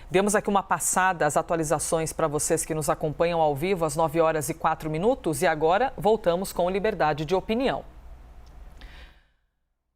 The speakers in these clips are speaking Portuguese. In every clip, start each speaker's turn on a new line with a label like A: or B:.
A: Demos aqui uma passada, as atualizações para vocês que nos acompanham ao vivo às 9h04 e agora voltamos com liberdade de opinião.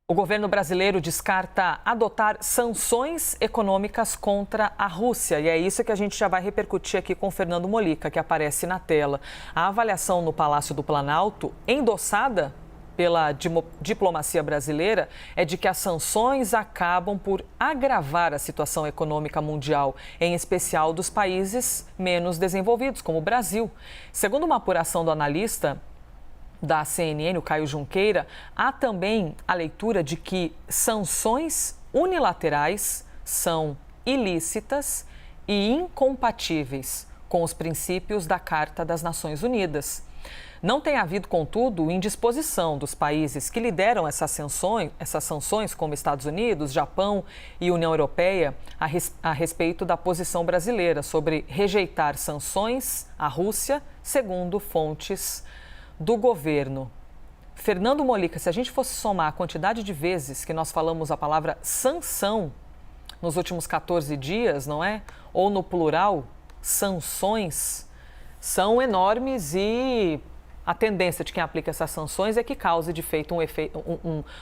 A: O governo brasileiro descarta adotar sanções econômicas contra a Rússia. E é isso que a gente já vai repercutir aqui com o Fernando Molica, que aparece na tela. A avaliação no Palácio do Planalto, endossada pela diplomacia brasileira, é de que as sanções acabam por agravar a situação econômica mundial, em especial dos países menos desenvolvidos, como o Brasil. Segundo uma apuração do analista da CNN, o Caio Junqueira, há também a leitura de que sanções unilaterais são ilícitas e incompatíveis com os princípios da Carta das Nações Unidas. Não tem havido, contudo, indisposição dos países que lideram essas sanções, como Estados Unidos, Japão e União Europeia, a respeito da posição brasileira sobre rejeitar sanções à Rússia, segundo fontes do governo. Fernando Molica, se a gente fosse somar a quantidade de vezes que nós falamos a palavra sanção nos últimos 14 dias, não é? Ou no plural, sanções, são enormes e a tendência de quem aplica essas sanções é que cause, de feito,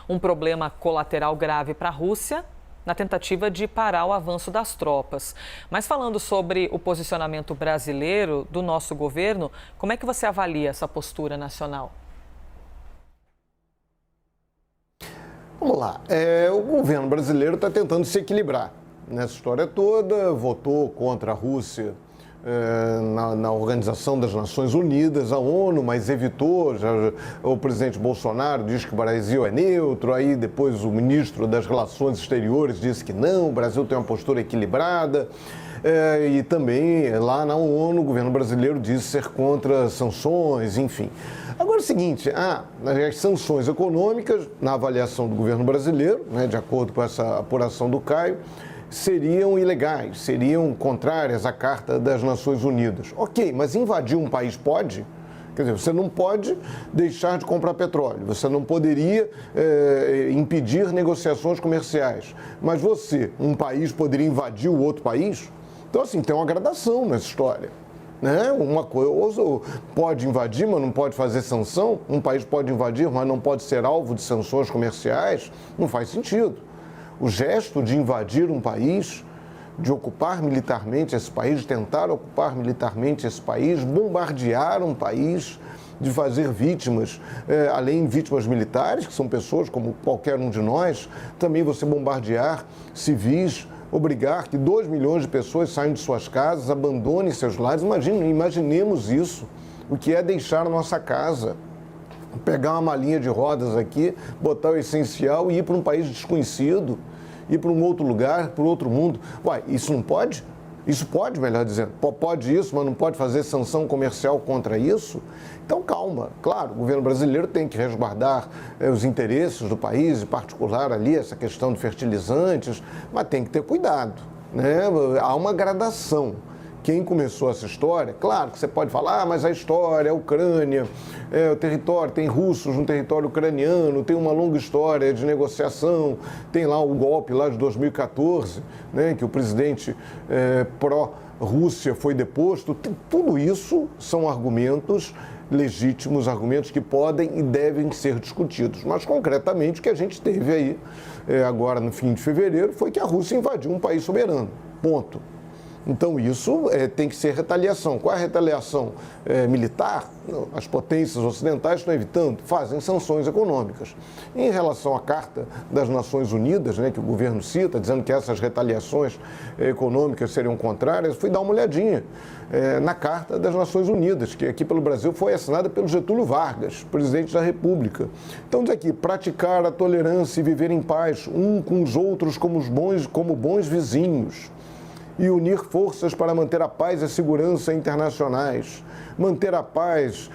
A: um problema colateral grave para a Rússia, na tentativa de parar o avanço das tropas. Mas falando sobre o posicionamento brasileiro do nosso governo, como é que você avalia essa postura nacional?
B: Vamos lá. O governo brasileiro está tentando se equilibrar nessa história toda, votou contra a Rússia na Organização das Nações Unidas, a ONU, mas evitou. O presidente Bolsonaro diz que o Brasil é neutro, aí depois o ministro das Relações Exteriores disse que não, o Brasil tem uma postura equilibrada. E também lá na ONU o governo brasileiro disse ser contra sanções, enfim. Agora é o seguinte, as sanções econômicas, na avaliação do governo brasileiro, né, de acordo com essa apuração do Caio, seriam ilegais, seriam contrárias à Carta das Nações Unidas. Ok, mas invadir um país pode? Quer dizer, você não pode deixar de comprar petróleo, você não poderia impedir negociações comerciais, mas você, um país, poderia invadir o outro país? Então, assim, tem uma gradação nessa história. Né? Uma coisa pode invadir, mas não pode fazer sanção. Um país pode invadir, mas não pode ser alvo de sanções comerciais. Não faz sentido. O gesto de invadir um país, de ocupar militarmente esse país, de tentar ocupar militarmente esse país, bombardear um país, de fazer vítimas, além de vítimas militares, que são pessoas como qualquer um de nós, também você bombardear civis, obrigar que 2 milhões de pessoas saiam de suas casas, abandonem seus lares. Imaginemos isso, o que é deixar a nossa casa, pegar uma malinha de rodas aqui, botar o essencial e ir para um país desconhecido, ir para um outro lugar, para outro mundo. Uai, isso não pode? Isso pode, melhor dizendo. Pode isso, mas não pode fazer sanção comercial contra isso? Então, calma. Claro, o governo brasileiro tem que resguardar os interesses do país, em particular ali essa questão de fertilizantes, mas tem que ter cuidado, né? Há uma gradação. Quem começou essa história, claro que você pode falar, mas a história, a Ucrânia, o território, tem russos no território ucraniano, tem uma longa história de negociação, tem lá o golpe lá de 2014, né, que o presidente pró-Rússia foi deposto. Tudo isso são argumentos legítimos, argumentos que podem e devem ser discutidos. Mas, concretamente, o que a gente teve aí, agora no fim de fevereiro, foi que a Rússia invadiu um país soberano. Ponto. Então, isso tem que ser retaliação. Qual é a retaliação militar? Não, as potências ocidentais estão evitando, fazem sanções econômicas. Em relação à Carta das Nações Unidas, né, que o governo cita, dizendo que essas retaliações econômicas seriam contrárias, fui dar uma olhadinha na Carta das Nações Unidas, que aqui pelo Brasil foi assinada pelo Getúlio Vargas, presidente da República. Então, diz aqui, praticar a tolerância e viver em paz, um com os outros como bons vizinhos, e unir forças para manter a paz e a segurança internacionais, manter a paz,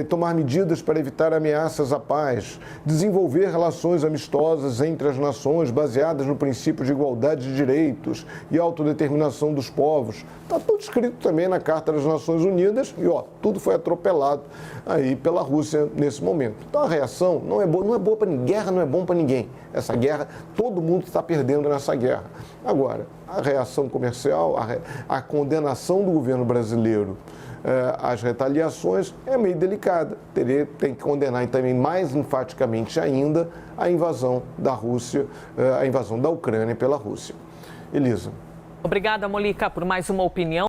B: tomar medidas para evitar ameaças à paz, desenvolver relações amistosas entre as nações baseadas no princípio de igualdade de direitos e autodeterminação dos povos. Está tudo escrito também na Carta das Nações Unidas e, tudo foi atropelado aí pela Rússia nesse momento. Então, a reação não é boa para ninguém. Guerra não é bom para ninguém. Essa guerra, todo mundo está perdendo nessa guerra. Agora, a reação comercial, a condenação do governo brasileiro às retaliações é meio delicada. Tem que condenar também mais enfaticamente ainda a invasão da Rússia, a invasão da Ucrânia pela Rússia. Elisa.
A: Obrigada, Molica, por mais uma opinião.